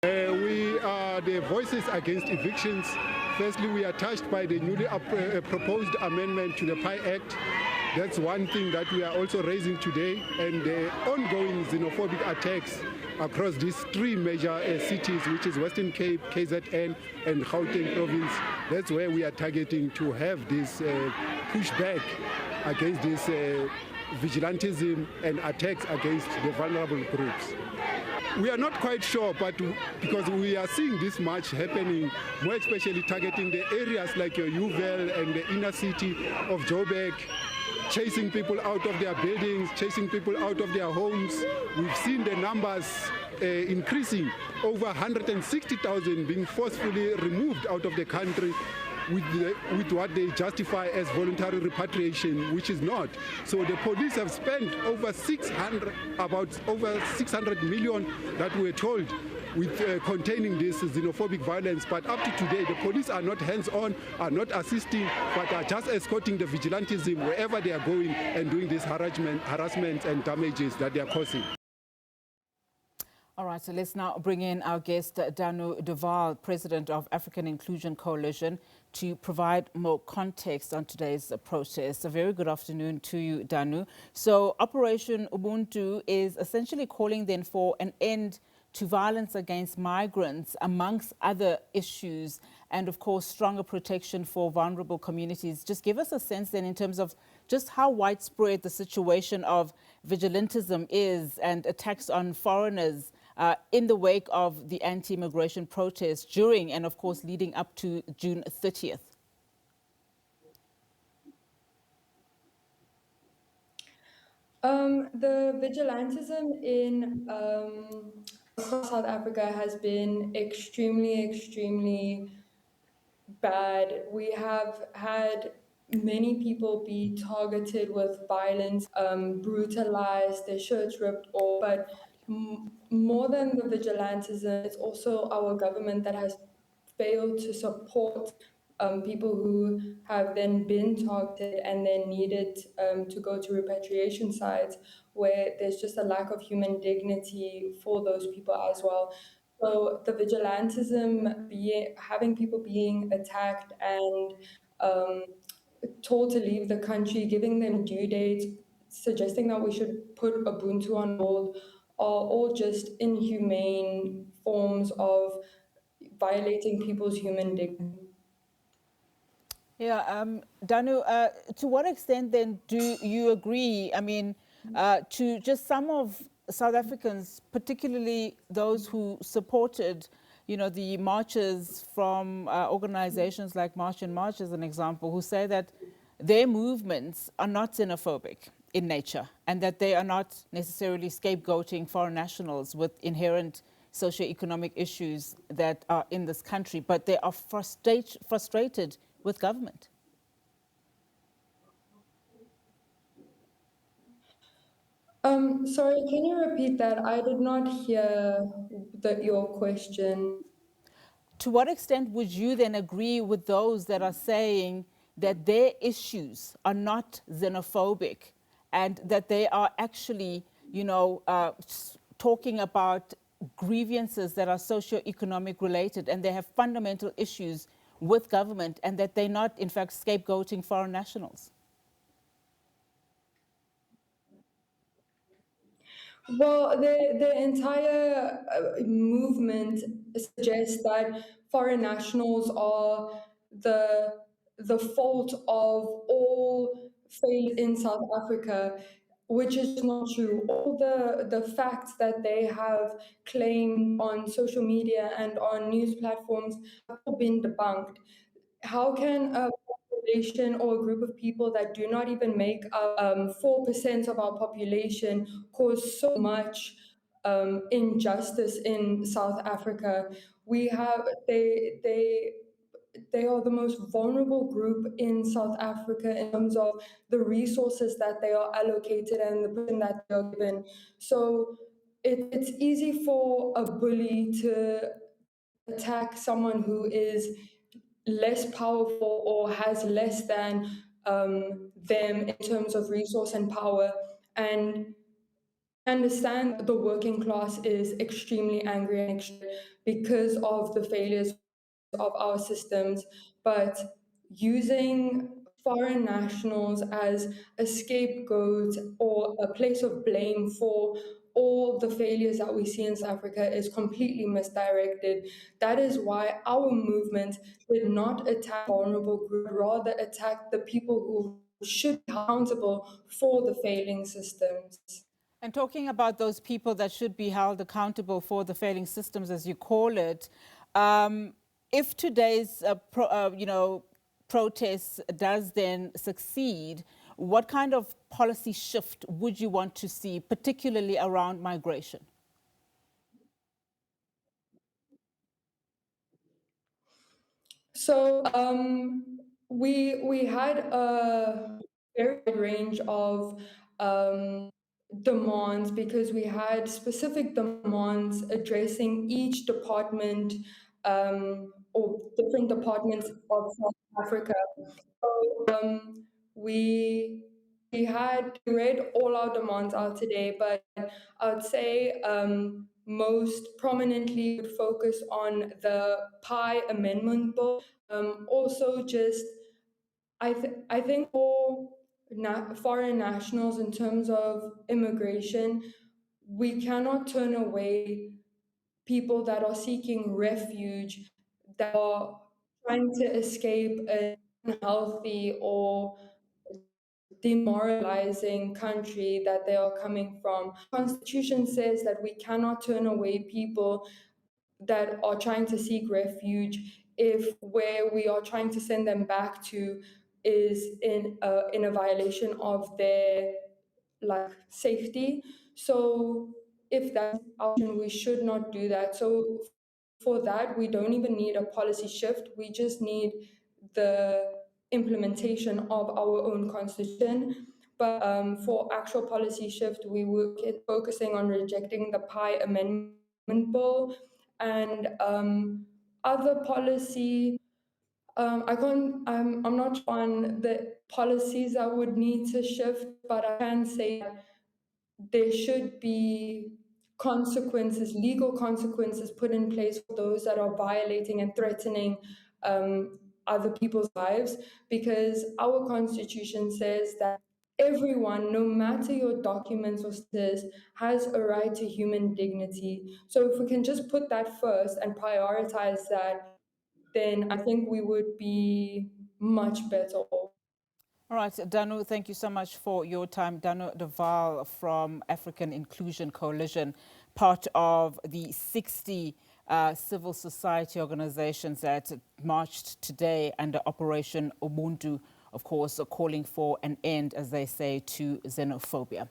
We are the voices against evictions. Firstly, we are touched by the newly proposed amendment to the PI Act. That's one thing that we are also raising today, and the ongoing xenophobic attacks across these three major cities, which is Western Cape, KZN, and Gauteng Province. That's where we are targeting to have this pushback against this vigilantism and attacks against the vulnerable groups. We are not quite sure, but because we are seeing this much happening, more especially targeting the areas like your Uvel and the inner city of Joburg, chasing people out of their buildings, chasing people out of their homes. We've seen the numbers increasing, over 160,000 being forcefully removed out of the country with what they justify as voluntary repatriation, which is not. So the police have spent over 600 million that we're told with containing this xenophobic violence. But up to today, the police are not hands-on, are not assisting, but are just escorting the vigilantism wherever they are going and doing this harassment and damages that they are causing. All right, so let's now bring in our guest, Dano De Waal, President of African Inclusion Coalition, to provide more context on today's protest. A very good afternoon to you, Dano. So Operation Ubuntu is essentially calling then for an end to violence against migrants, amongst other issues, and of course, stronger protection for vulnerable communities. Just give us a sense then in terms of just how widespread the situation of vigilantism is and attacks on foreigners in the wake of the anti-immigration protests during and, of course, leading up to June 30th. The vigilantism in South Africa has been extremely bad. We have had many people be targeted with violence, brutalized, their shirts ripped off, but more than the vigilantism, it's also our government that has failed to support people who have then been targeted and then needed to go to repatriation sites where there's just a lack of human dignity for those people as well. So the vigilantism, having people being attacked and told to leave the country, giving them due dates, suggesting that we should put Ubuntu on hold, are all just inhumane forms of violating people's human dignity. Yeah, Danu, to what extent then do you agree, I mean, to just some of South Africans, particularly those who supported, you know, the marches from organizations like March and March as an example, who say that their movements are not xenophobic in nature and that they are not necessarily scapegoating foreign nationals with inherent socioeconomic issues that are in this country, but they are frustrated with government? Sorry, can you repeat that? I did not hear your question. To what extent would you then agree with those that are saying that their issues are not xenophobic and that they are actually, you know, talking about grievances that are socioeconomic related and they have fundamental issues with government and that they're not, in fact, scapegoating foreign nationals? Well, the entire movement suggests that foreign nationals are the fault of all failures in South Africa, which is not true. All the facts that they have claimed on social media and on news platforms have all been debunked. How can a population or a group of people that do not even make up 4% of our population cause so much injustice in South Africa? We have they are the most vulnerable group in South Africa in terms of the resources that they are allocated and the position that they are given. So it's easy for a bully to attack someone who is less powerful or has less than them in terms of resource and power. And understand the working class is extremely angry and because of the failures of our systems, but using foreign nationals as a scapegoat or a place of blame for all the failures that we see in South Africa is completely misdirected. That is why our movement did not attack vulnerable groups, rather attack the people who should be accountable for the failing systems. And talking about those people that should be held accountable for the failing systems, as you call it, if today's protest does then succeed, what kind of policy shift would you want to see, particularly around migration? So we had a very wide range of demands because we had specific demands addressing each department or different departments of South Africa. So we had read all our demands out today, but I would say most prominently would focus on the Pi Amendment Bill. Also, just I think for foreign nationals in terms of immigration, we cannot turn away people that are seeking refuge, that are trying to escape an unhealthy or demoralizing country that they are coming from. Constitution says that we cannot turn away people that are trying to seek refuge if where we are trying to send them back to is in a violation of their safety. So if that's an option, we should not do that. So for that, we don't even need a policy shift. We just need the implementation of our own constitution. But for actual policy shift, we will be focusing on rejecting the Pi Amendment Bill and other policy. I'm not on the policies that would need to shift, but I can say that there should be consequences, legal consequences put in place for those that are violating and threatening other people's lives, because our constitution says that everyone, no matter your documents or status, has a right to human dignity. So if we can just put that first and prioritize that, then I think we would be much better off. All right, Dano, thank you so much for your time. Dano De Waal from African Inclusion Coalition, part of the 60 civil society organizations that marched today under Operation Ubuntu, of course, calling for an end, as they say, to xenophobia.